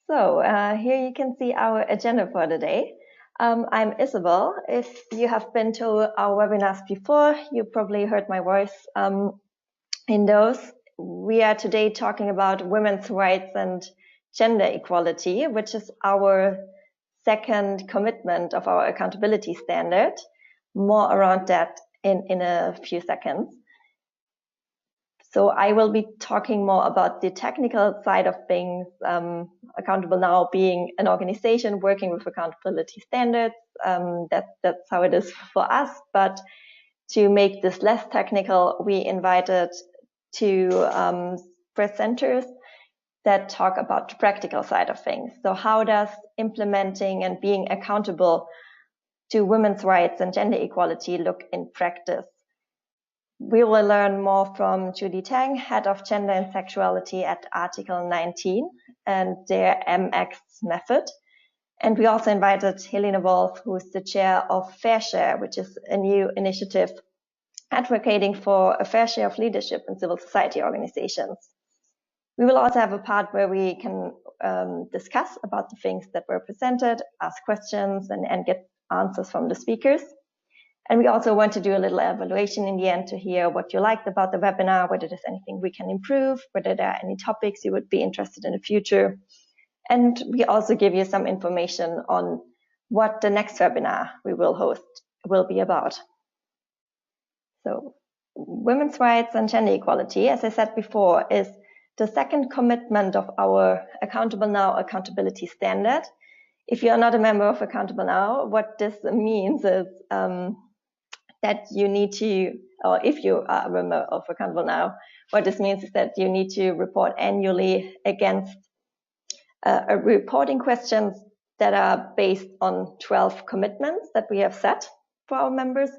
Here you can see our agenda for the day. I'm Isabel. If you have been to our webinars before, you probably heard my voice in those. We are today talking about women's rights and gender equality, which is our second commitment of our accountability standard. More around that in a few seconds. So I will be talking more about the technical side of things, Accountable Now being an organization working with accountability standards. That's how it is for us. But to make this less technical, we invited two presenters that talk about the practical side of things. So how does implementing and being accountable to women's rights and gender equality look in practice? We will learn more from Judy Tang, Head of Gender and Sexuality at Article 19 and their MX method. And we also invited Helene Wolf, who is the chair of Fair Share, which is a new initiative advocating for a fair share of leadership in civil society organizations. We will also have a part where we can discuss about the things that were presented, ask questions, and get answers from the speakers. And we also want to do a little evaluation in the end to hear what you liked about the webinar, whether there's anything we can improve, whether there are any topics you would be interested in the future. And we also give you some information on what the next webinar we will host will be about. So women's rights and gender equality, as I said before, is the second commitment of our Accountable Now accountability standard. If you are not a member of Accountable Now, what this means is that you need to, or if you are a member of Accountable Now, what this means is that you need to report annually against reporting questions that are based on 12 commitments that we have set for our members,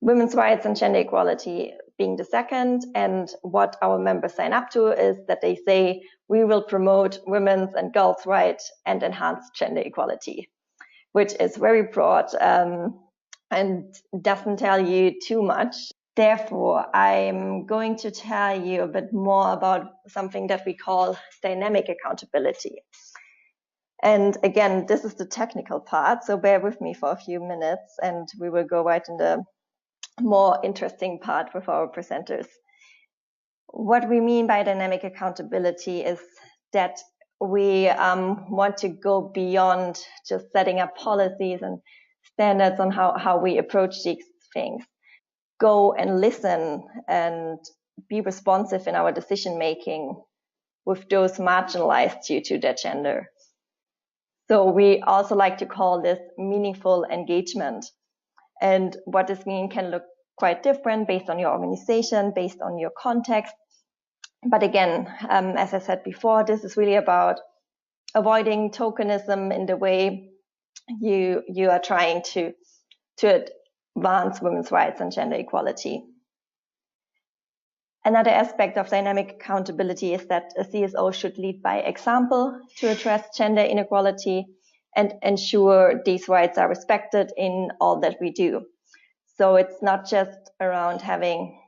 women's rights and gender equality being the second. And what our members sign up to is that they say, we will promote women's and girls' rights and enhance gender equality, which is very broad and doesn't tell you too much. Therefore, I'm going to tell you a bit more about something that we call dynamic accountability. And again, this is the technical part, so bear with me for a few minutes and we will go right in the more interesting part with our presenters. What we mean by dynamic accountability is that we want to go beyond just setting up policies and standards on how we approach these things. Go and listen and be responsive in our decision making with those marginalized due to their gender. So we also like to call this meaningful engagement. And what this means can look quite different based on your organization, based on your context. But again, as I said before, this is really about avoiding tokenism in the way you are trying to advance women's rights and gender equality. Another aspect of dynamic accountability is that a CSO should lead by example to address gender inequality and ensure these rights are respected in all that we do. So it's not just around having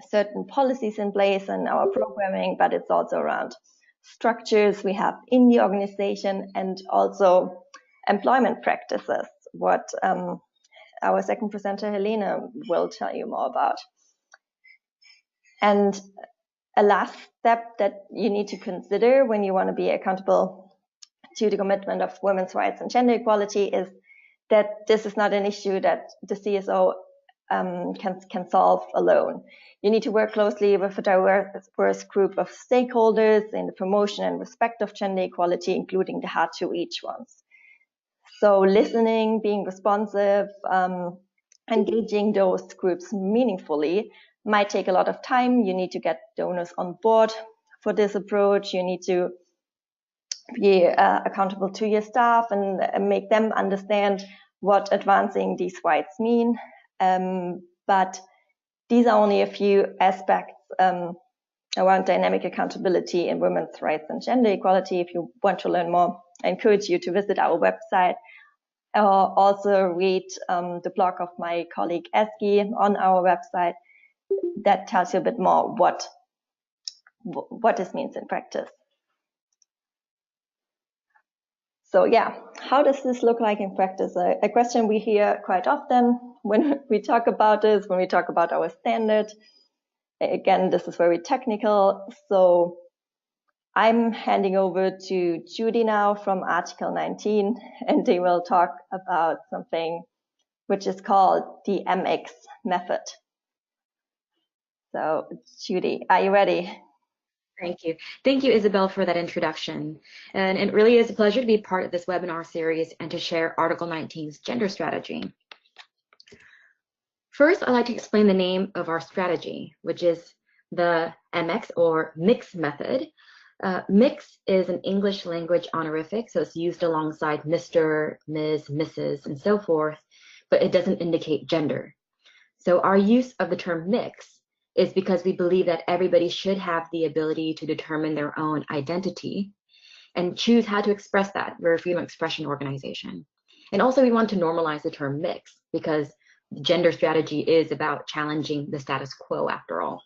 certain policies in place in our programming, but it's also around structures we have in the organization and also employment practices, what our second presenter, Helene, will tell you more about. And a last step that you need to consider when you want to be accountable to the commitment of women's rights and gender equality is that this is not an issue that the CSO can solve alone. You need to work closely with a diverse group of stakeholders in the promotion and respect of gender equality, including the hard-to-reach ones. So listening, being responsive, engaging those groups meaningfully might take a lot of time. You need to get donors on board for this approach. You need to be accountable to your staff and make them understand what advancing these rights mean. But these are only a few aspects around dynamic accountability in women's rights and gender equality. If you want to learn more, I encourage you to visit our website or also read the blog of my colleague Eski on our website. That tells you a bit more what this means in practice. So yeah, how does this look like in practice? A question we hear quite often when we talk about this, when we talk about our standard. Again, this is very technical. So I'm handing over to Judy now from Article 19, and they will talk about something which is called the MX method. So Judy, are you ready? Thank you. Thank you, Isabel, for that introduction. And it really is a pleasure to be part of this webinar series and to share Article 19's gender strategy. First, I'd like to explain the name of our strategy, which is the MX or MIX method. MIX is an English language honorific, so it's used alongside Mr., Ms., Mrs., and so forth, but it doesn't indicate gender. So our use of the term mix is because we believe that everybody should have the ability to determine their own identity and choose how to express that. We're a freedom of expression organization. And also we want to normalize the term mix because gender strategy is about challenging the status quo after all.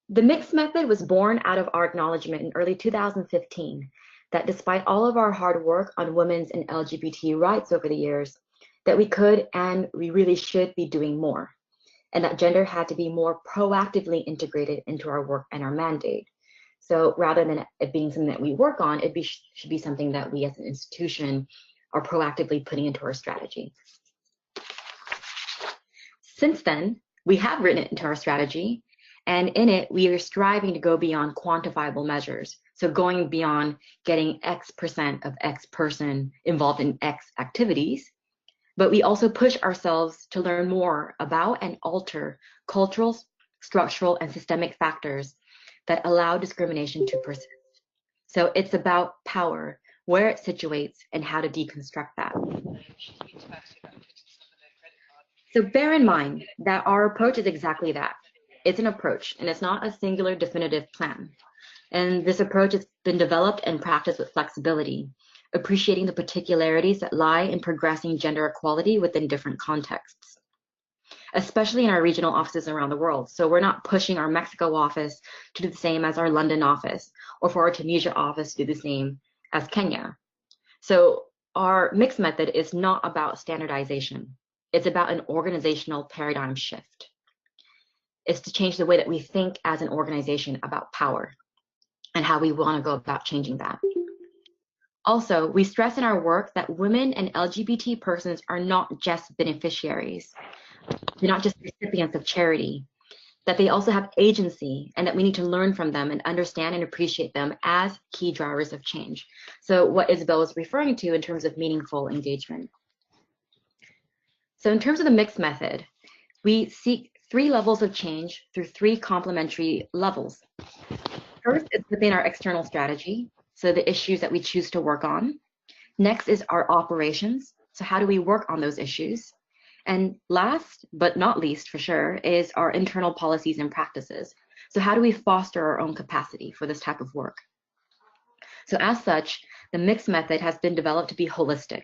The mix method was born out of our acknowledgement in early 2015 that despite all of our hard work on women's and LGBT rights over the years, that we could and we really should be doing more, and that gender had to be more proactively integrated into our work and our mandate. So rather than it being something that we work on, should be something that we as an institution are proactively putting into our strategy. Since then, we have written it into our strategy, and in it, we are striving to go beyond quantifiable measures. So going beyond getting X% of X person involved in X activities, but we also push ourselves to learn more about and alter cultural, structural, and systemic factors that allow discrimination to persist. So it's about power, where it situates, and how to deconstruct that. So bear in mind that our approach is exactly that. It's an approach, and it's not a singular definitive plan. And this approach has been developed and practiced with flexibility, appreciating the particularities that lie in progressing gender equality within different contexts, especially in our regional offices around the world. So we're not pushing our Mexico office to do the same as our London office, or for our Tunisia office to do the same as Kenya. So our mix method is not about standardization. It's about an organizational paradigm shift. It's to change the way that we think as an organization about power and how we want to go about changing that. Also, we stress in our work that women and LGBT persons are not just beneficiaries. They're not just recipients of charity, that they also have agency and that we need to learn from them and understand and appreciate them as key drivers of change. So what Isabel was referring to in terms of meaningful engagement. So in terms of the mix method, we seek 3 levels of change through 3 complementary levels. First is within our external strategy, so the issues that we choose to work on. Next is our operations, so how do we work on those issues? And last, but not least for sure, is our internal policies and practices. So how do we foster our own capacity for this type of work? So as such, the mix method has been developed to be holistic,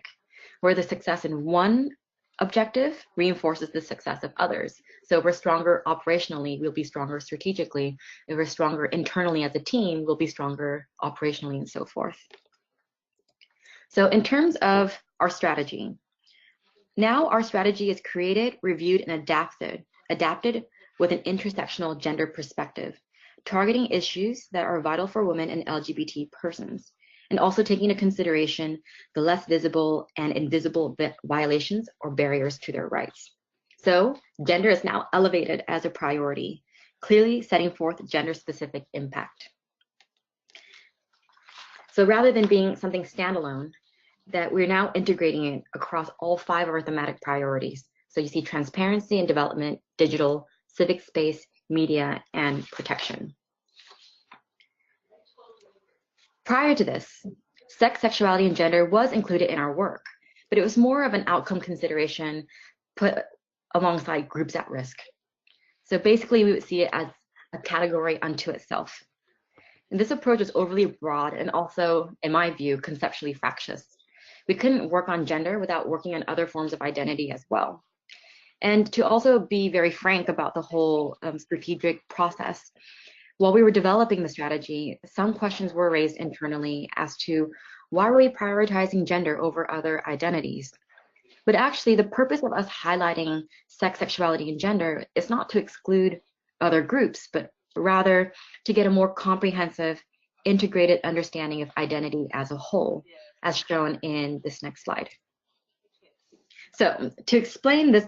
where the success in one objective reinforces the success of others. So if we're stronger operationally, we'll be stronger strategically. If we're stronger internally as a team, we'll be stronger operationally and so forth. So in terms of our strategy, now our strategy is created, reviewed, and adapted with an intersectional gender perspective, targeting issues that are vital for women and LGBT persons, and also taking into consideration the less visible and invisible violations or barriers to their rights. So gender is now elevated as a priority, clearly setting forth gender-specific impact. So rather than being something standalone, that we're now integrating it across all 5 of our thematic priorities. So you see transparency and development, digital, civic space, media, and protection. Prior to this, sex, sexuality, and gender was included in our work, but it was more of an outcome consideration put alongside groups at risk. So basically, we would see it as a category unto itself. And this approach is overly broad and also, in my view, conceptually fractious. We couldn't work on gender without working on other forms of identity as well. And to also be very frank about the whole strategic process, while we were developing the strategy, some questions were raised internally as to why are we prioritizing gender over other identities? But actually, the purpose of us highlighting sex, sexuality, and gender is not to exclude other groups, but rather to get a more comprehensive, integrated understanding of identity as a whole, as shown in this next slide. So to explain this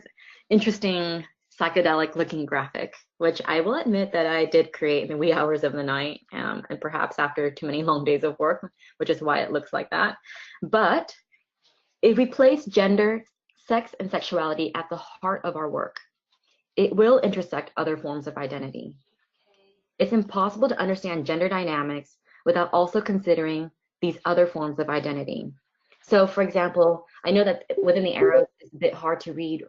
interesting psychedelic looking graphic, which I will admit that I did create in the wee hours of the night, and perhaps after too many long days of work, which is why it looks like that. But if we place gender, sex, and sexuality at the heart of our work, it will intersect other forms of identity. It's impossible to understand gender dynamics without also considering these other forms of identity. So for example, I know that within the arrows it's a bit hard to read,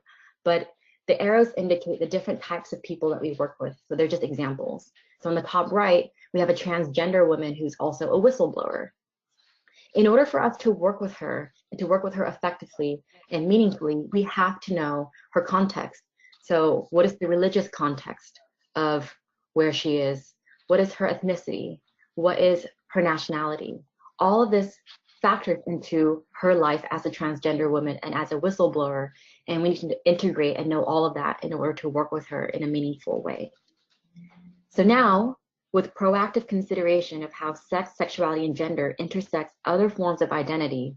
but the arrows indicate the different types of people that we work with. So they're just examples. So on the top right, we have a transgender woman who's also a whistleblower. In order for us to work with her and to work with her effectively and meaningfully, we have to know her context. So what is the religious context of where she is? What is her ethnicity? What is her nationality? All of this factors into her life as a transgender woman and as a whistleblower, and we need to integrate and know all of that in order to work with her in a meaningful way. So now, with proactive consideration of how sex, sexuality, and gender intersects other forms of identity,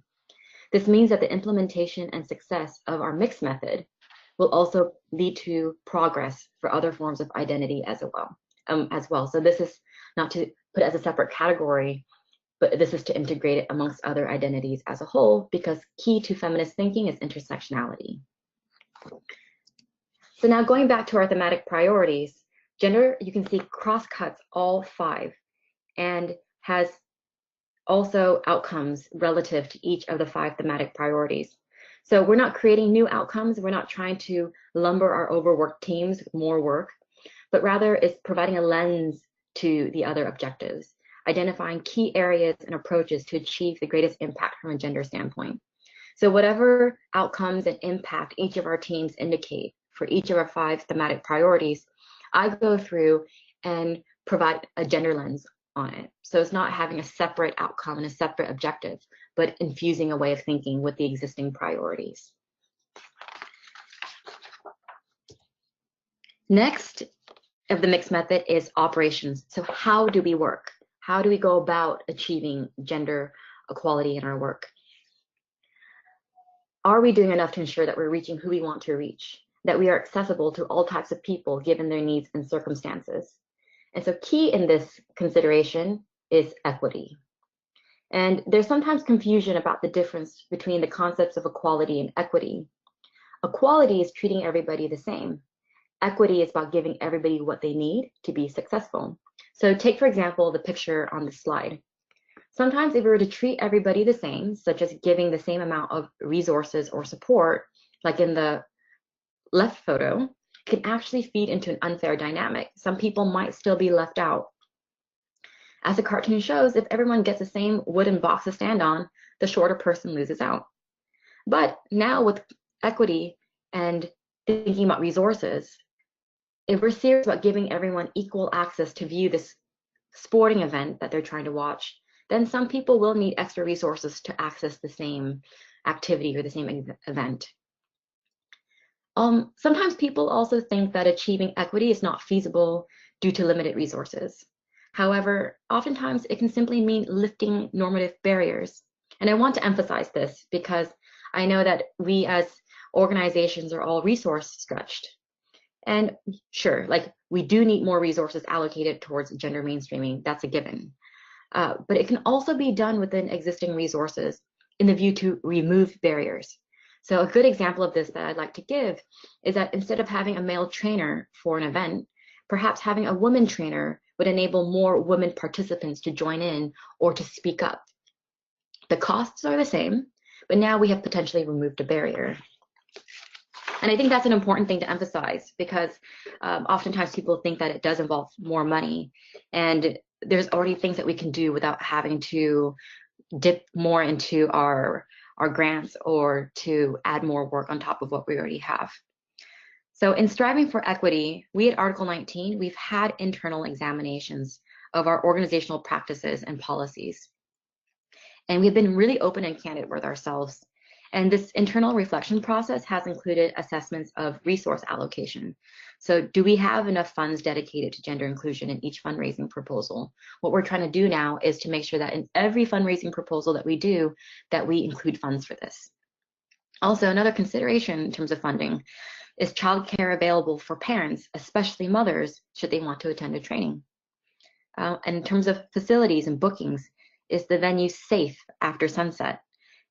this means that the implementation and success of our mixed method will also lead to progress for other forms of identity as well. So this is not to put it as a separate category, but this is to integrate it amongst other identities as a whole, because key to feminist thinking is intersectionality. So now going back to our thematic priorities, gender, you can see cross-cuts all 5 and has also outcomes relative to each of the 5 thematic priorities. So we're not creating new outcomes. We're not trying to lumber our overworked teams with more work, but rather it's providing a lens to the other objectives, identifying key areas and approaches to achieve the greatest impact from a gender standpoint. So whatever outcomes and impact each of our teams indicate for each of our 5 thematic priorities, I go through and provide a gender lens on it. So it's not having a separate outcome and a separate objective, but infusing a way of thinking with the existing priorities. Next of the mixed method is operations. So how do we work? How do we go about achieving gender equality in our work? Are we doing enough to ensure that we're reaching who we want to reach, that we are accessible to all types of people given their needs and circumstances? And so key in this consideration is equity. And there's sometimes confusion about the difference between the concepts of equality and equity. Equality is treating everybody the same. Equity is about giving everybody what they need to be successful. So take, for example, the picture on the slide. Sometimes if we were to treat everybody the same, such as giving the same amount of resources or support, like in the left photo, can actually feed into an unfair dynamic. Some people might still be left out. As the cartoon shows, if everyone gets the same wooden box to stand on, the shorter person loses out. But now with equity and thinking about resources, if we're serious about giving everyone equal access to view this sporting event that they're trying to watch, then some people will need extra resources to access the same activity or the same event. Sometimes people also think that achieving equity is not feasible due to limited resources. However, oftentimes it can simply mean lifting normative barriers. And I want to emphasize this because I know that we as organizations are all resource stretched. And sure, like we do need more resources allocated towards gender mainstreaming, that's a given. But it can also be done within existing resources in the view to remove barriers. So a good example of this that I'd like to give is that instead of having a male trainer for an event, perhaps having a woman trainer would enable more women participants to join in or to speak up. The costs are the same, but now we have potentially removed a barrier. And I think that's an important thing to emphasize because oftentimes people think that it does involve more money, and there's already things that we can do without having to dip more into our grants or to add more work on top of what we already have. So in striving for equity, we at Article 19, we've had internal examinations of our organizational practices and policies. And we've been really open and candid with ourselves. And this internal reflection process has included assessments of resource allocation. So do we have enough funds dedicated to gender inclusion in each fundraising proposal? What we're trying to do now is to make sure that in every fundraising proposal that we do, that we include funds for this. Also, another consideration in terms of funding is childcare available for parents, especially mothers, should they want to attend a training? And in terms of facilities and bookings, is the venue safe after sunset?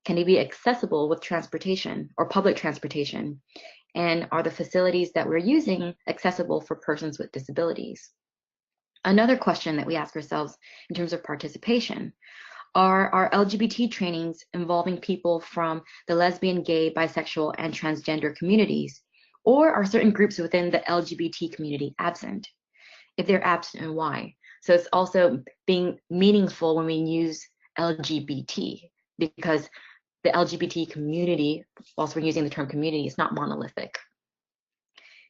Can they be accessible with transportation or public transportation? And are the facilities that we're using accessible for persons with disabilities? Another question that we ask ourselves in terms of participation: are our LGBT trainings involving people from the lesbian, gay, bisexual, and transgender communities? Or are certain groups within the LGBT community absent? If they're absent, and why? So it's also being meaningful when we use LGBT, because the LGBT community, whilst we're using the term community, is not monolithic.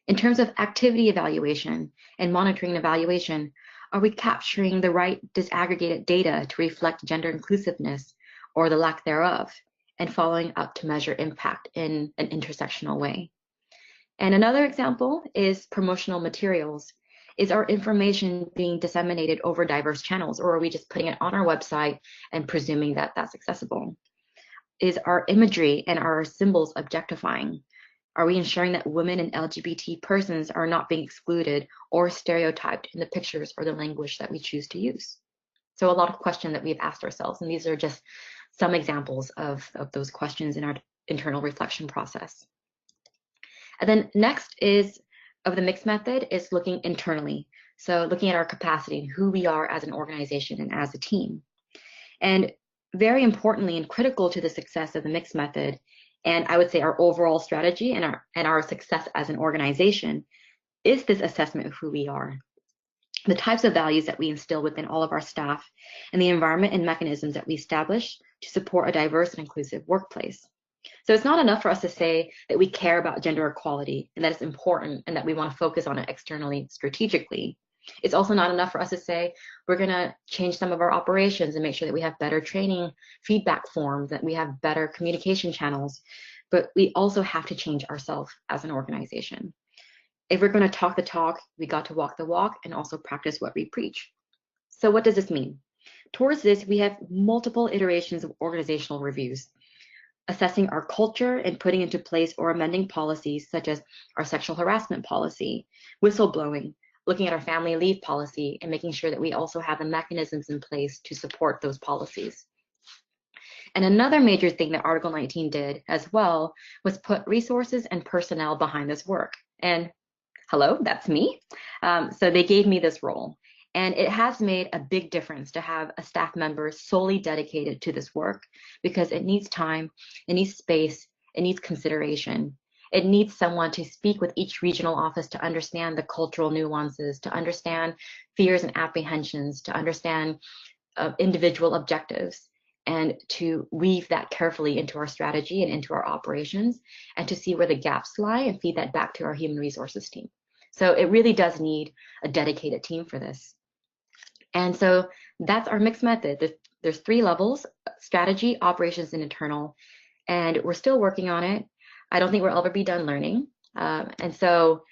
In terms of activity evaluation and monitoring evaluation, are we capturing the right disaggregated data to reflect gender inclusiveness or the lack thereof, and following up to measure impact in an intersectional way? And another example is promotional materials. Is our information being disseminated over diverse channels, or are we just putting it on our website and presuming that that's accessible? Is our imagery and our symbols objectifying? Are we ensuring that women and LGBT persons are not being excluded or stereotyped in the pictures or the language that we choose to use? So a lot of questions that we've asked ourselves, and these are just some examples of those questions in our internal reflection process. And then next is, of the mixed method, is looking internally. So looking at our capacity and who we are as an organization and as a team. And very importantly and critical to the success of the mixed method, and I would say our overall strategy and our success as an organization, is this assessment of who we are, the types of values that we instill within all of our staff, and the environment and mechanisms that we establish to support a diverse and inclusive workplace. So it's not enough for us to say that we care about gender equality and that it's important and that we want to focus on it externally, strategically. It's also not enough for us to say we're going to change some of our operations and make sure that we have better training feedback forms, that we have better communication channels, but we also have to change ourselves as an organization. If we're going to talk the talk, we got to walk the walk and also practice what we preach. So what does this mean? Towards this, we have multiple iterations of organizational reviews, assessing our culture and putting into place or amending policies such as our sexual harassment policy, whistleblowing, looking at our family leave policy, and making sure that we also have the mechanisms in place to support those policies. And another major thing that Article 19 did as well was put resources and personnel behind this work. And hello, that's me. So they gave me this role. And it has made a big difference to have a staff member solely dedicated to this work, because it needs time, it needs space, it needs consideration. It needs someone to speak with each regional office to understand the cultural nuances, to understand fears and apprehensions, to understand individual objectives, and to weave that carefully into our strategy and into our operations, and to see where the gaps lie and feed that back to our human resources team. So it really does need a dedicated team for this. And so that's our mixed method. There's 3 levels: strategy, operations, and internal. And we're still working on it. I don't think we'll ever be done learning. And so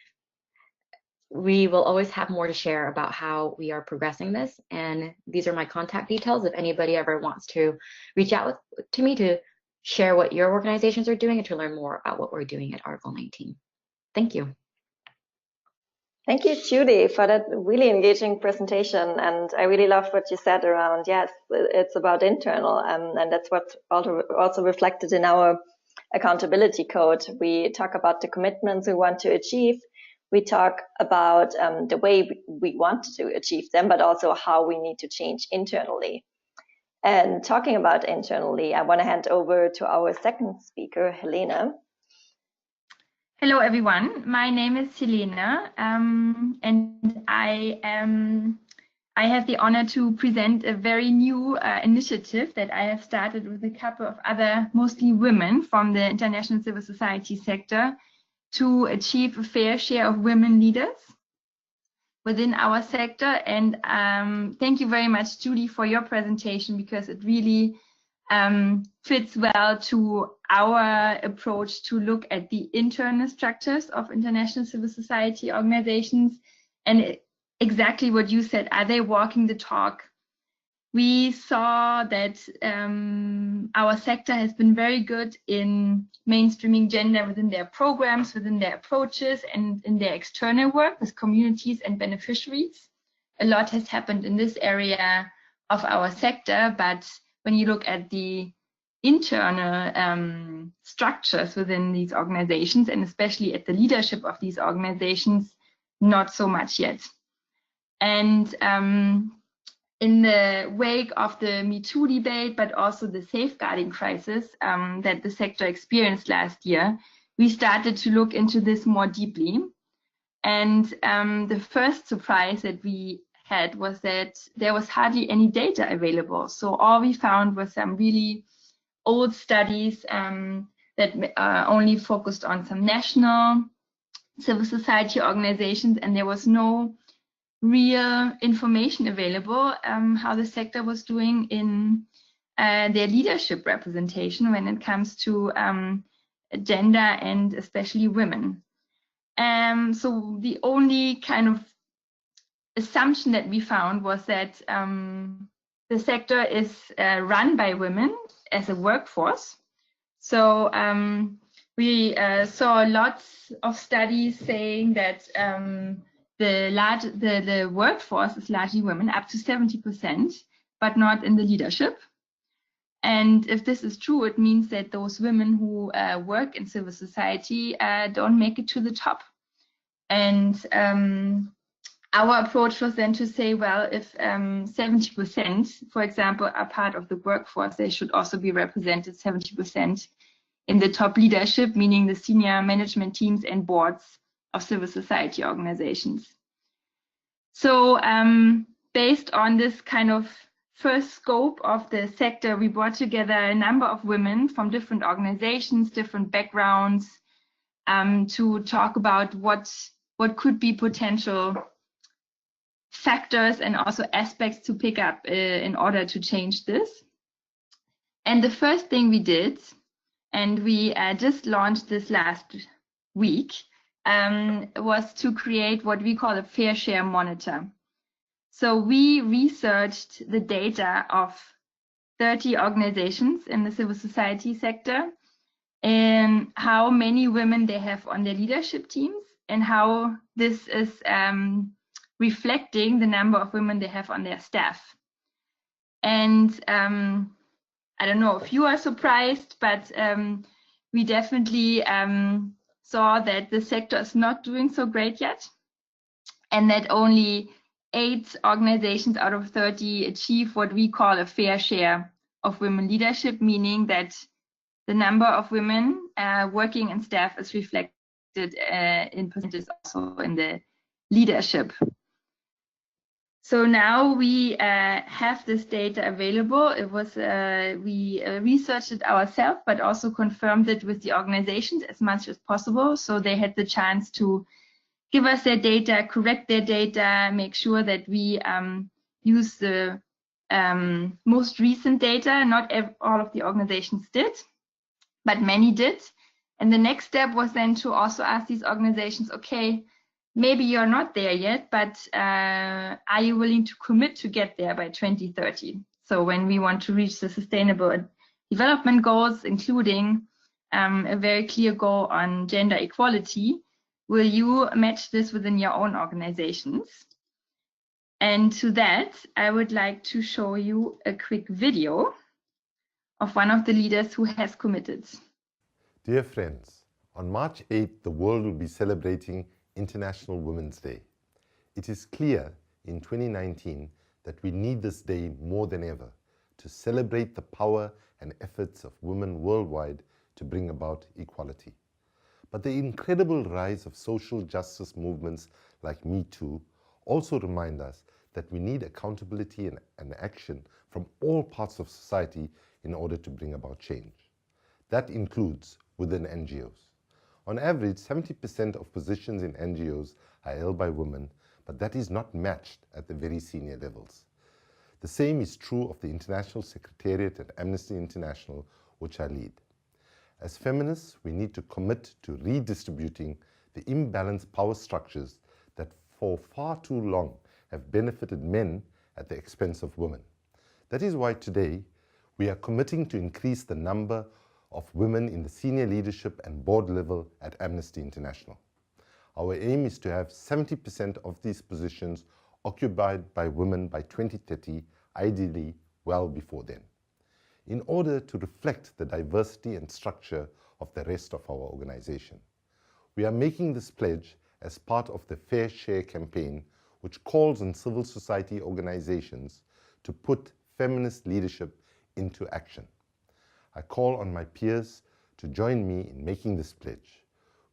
we will always have more to share about how we are progressing this. And these are my contact details if anybody ever wants to reach out to me to share what your organizations are doing and to learn more about what we're doing at Article 19. Thank you. Thank you, Judy, for that really engaging presentation. And I really loved what you said around, yes, it's about internal. And that's what's also reflected in our accountability code. We talk about the commitments we want to achieve. We talk about the way we want to achieve them, but also how we need to change internally. And talking about internally, I want to hand over to our second speaker, Helena. Hello, everyone. My name is Helena, and I have the honor to present a very new initiative that I have started with a couple of other, mostly women from the international civil society sector, to achieve a fair share of women leaders within our sector. And thank you very much, Judy, for your presentation, because it really fits well to our approach to look at the internal structures of international civil society organizations, and exactly what you said, are they walking the talk? We saw that our sector has been very good in mainstreaming gender within their programs, within their approaches, and in their external work with communities and beneficiaries. A lot has happened in this area of our sector, but when you look at the internal structures within these organizations, and especially at the leadership of these organizations, not so much yet. And in the wake of the Me Too debate, but also the safeguarding crisis that the sector experienced last year, we started to look into this more deeply. And the first surprise that we had was that there was hardly any data available. So all we found was some really old studies that only focused on some national civil society organizations, and there was no real information available how the sector was doing in their leadership representation when it comes to gender and especially women. So the only kind of assumption that we found was that the sector is run by women as a workforce. So we saw lots of studies saying that the workforce is largely women, up to 70%, but not in the leadership. And if this is true, it means that those women who work in civil society don't make it to the top. And our approach was then to say, well, if 70%, for example, are part of the workforce, they should also be represented 70% in the top leadership, meaning the senior management teams and boards of civil society organizations. So based on this kind of first scope of the sector, we brought together a number of women from different organizations, different backgrounds, to talk about what could be potential factors and also aspects to pick up in order to change this. And the first thing we did, and we just launched this last week, was to create what we call a fair share monitor. So we researched the data of 30 organizations in the civil society sector and how many women they have on their leadership teams and how this is reflecting the number of women they have on their staff. And I don't know if you are surprised, but we definitely saw that the sector is not doing so great yet, and that only 8 organizations out of 30 achieve what we call a fair share of women leadership, meaning that the number of women working in staff is reflected in percentages also in the leadership. So now we have this data available. It was we researched it ourselves, but also confirmed it with the organizations as much as possible. So they had the chance to give us their data, correct their data, make sure that we use the most recent data. Not all of the organizations did, but many did. And the next step was then to also ask these organizations, okay, maybe you're not there yet, but are you willing to commit to get there by 2030? So when we want to reach the sustainable development goals, including a very clear goal on gender equality, will you match this within your own organizations? And to that, I would like to show you a quick video of one of the leaders who has committed. Dear friends, on March 8th, the world will be celebrating International Women's Day. It is clear in 2019 that we need this day more than ever to celebrate the power and efforts of women worldwide to bring about equality. But the incredible rise of social justice movements like Me Too also remind us that we need accountability and action from all parts of society in order to bring about change. That includes within NGOs. On average, 70% of positions in NGOs are held by women, but that is not matched at the very senior levels. The same is true of the International Secretariat at Amnesty International, which I lead. As feminists, we need to commit to redistributing the imbalanced power structures that for far too long have benefited men at the expense of women. That is why today we are committing to increase the number of women in the senior leadership and board level at Amnesty International. Our aim is to have 70% of these positions occupied by women by 2030, ideally well before then. In order to reflect the diversity and structure of the rest of our organization, we are making this pledge as part of the Fair Share campaign, which calls on civil society organizations to put feminist leadership into action. I call on my peers to join me in making this pledge.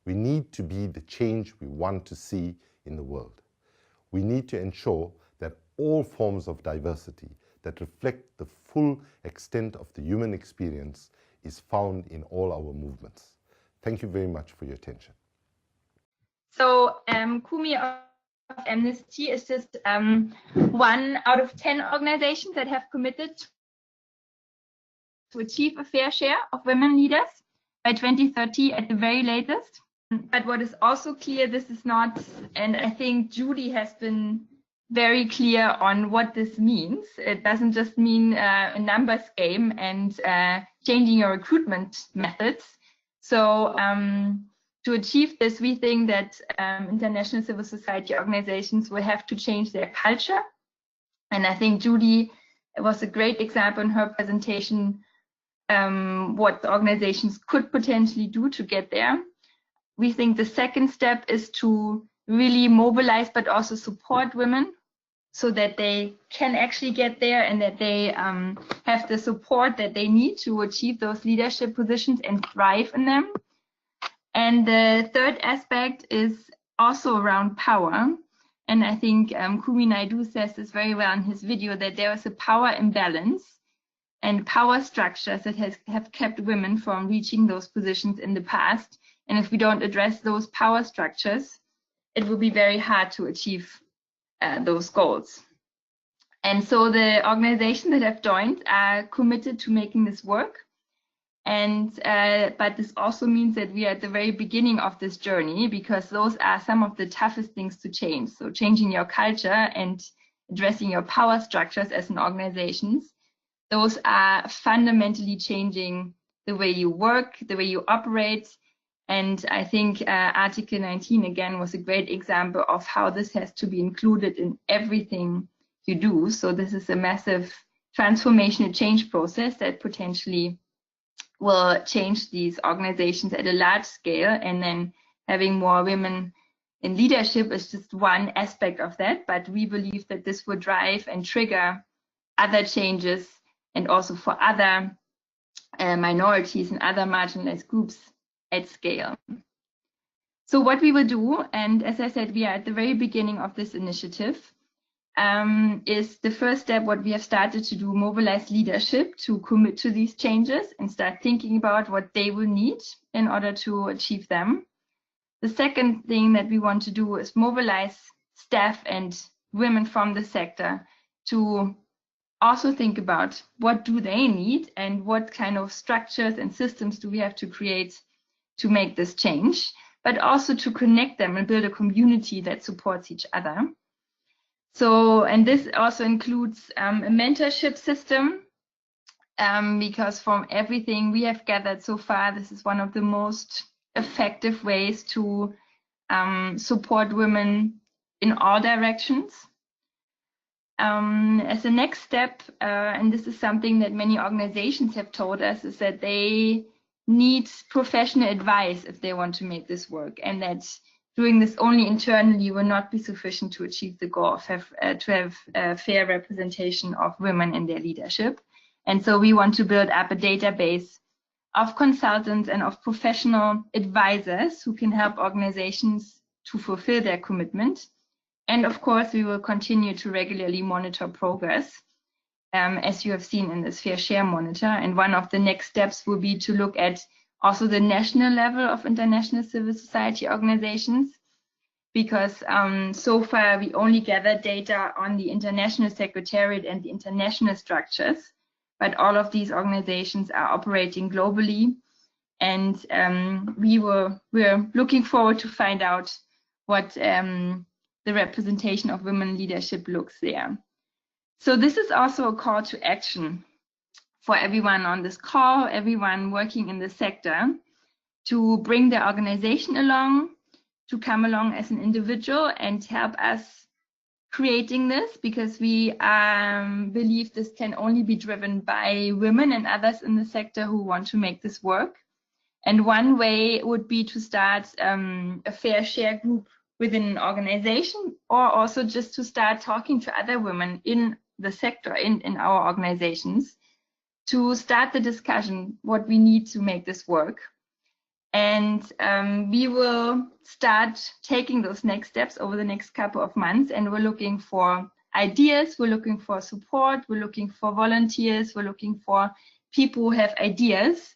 We need to be the change we want to see in the world. We need to ensure that all forms of diversity that reflect the full extent of the human experience is found in all our movements. Thank you very much for your attention. So Kumi of Amnesty is just 1 out of 10 organizations that have committed to achieve a fair share of women leaders by 2030 at the very latest. But what is also clear, this is not, and I think Judy has been very clear on what this means. It doesn't just mean a numbers game and changing your recruitment methods. So to achieve this, we think that international civil society organizations will have to change their culture. And I think Judy was a great example in her presentation what the organizations could potentially do to get there. We think the second step is to really mobilize but also support women so that they can actually get there and that they have the support that they need to achieve those leadership positions and thrive in them. And the third aspect is also around power. And I think Kumi Naidoo says this very well in his video, that there is a power imbalance and power structures that have kept women from reaching those positions in the past. And if we don't address those power structures, it will be very hard to achieve those goals. And so the organizations that have joined are committed to making this work. And but this also means that we are at the very beginning of this journey, because those are some of the toughest things to change. So changing your culture and addressing your power structures as an organization, those are fundamentally changing the way you work, the way you operate. And I think Article 19 again was a great example of how this has to be included in everything you do. So this is a massive transformational change process that potentially will change these organizations at a large scale, and then having more women in leadership is just one aspect of that. But we believe that this will drive and trigger other changes, and also for other minorities and other marginalized groups at scale. So what we will do, and as I said, we are at the very beginning of this initiative, is the first step what we have started to do, mobilize leadership to commit to these changes and start thinking about what they will need in order to achieve them. The second thing that we want to do is mobilize staff and women from the sector to also think about what do they need and what kind of structures and systems do we have to create to make this change, but also to connect them and build a community that supports each other. So, and this also includes a mentorship system, because from everything we have gathered so far, this is one of the most effective ways to support women in all directions. As a next step, and this is something that many organizations have told us, is that they need professional advice if they want to make this work, and that doing this only internally will not be sufficient to achieve the goal of to have a fair representation of women in their leadership. And so we want to build up a database of consultants and of professional advisors who can help organizations to fulfill their commitment. And of course, we will continue to regularly monitor progress, as you have seen in this Fair Share Monitor. And one of the next steps will be to look at also the national level of international civil society organizations, because so far we only gathered data on the International Secretariat and the international structures, but all of these organizations are operating globally, and we're looking forward to find out what the representation of women in leadership looks there. So this is also a call to action for everyone on this call, everyone working in the sector, to bring their organization along, to come along as an individual and help us creating this, because we believe this can only be driven by women and others in the sector who want to make this work. And one way would be to start a fair share group within an organization, or also just to start talking to other women in the sector, in our organizations, to start the discussion what we need to make this work. And we will start taking those next steps over the next couple of months, and we're looking for ideas, we're looking for support, we're looking for volunteers, we're looking for people who have ideas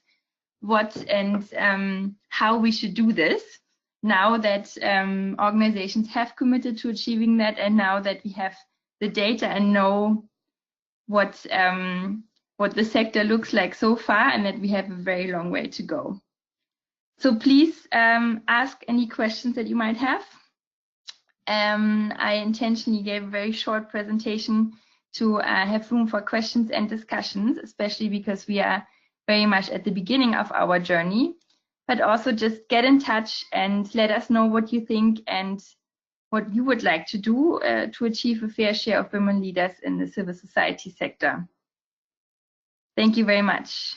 what and how we should do this, now that organizations have committed to achieving that, and now that we have the data and know what the sector looks like so far, and that we have a very long way to go. So please ask any questions that you might have. I intentionally gave a very short presentation to have room for questions and discussions, especially because we are very much at the beginning of our journey, but also just get in touch and let us know what you think and what you would like to do to achieve a fair share of women leaders in the civil society sector. Thank you very much.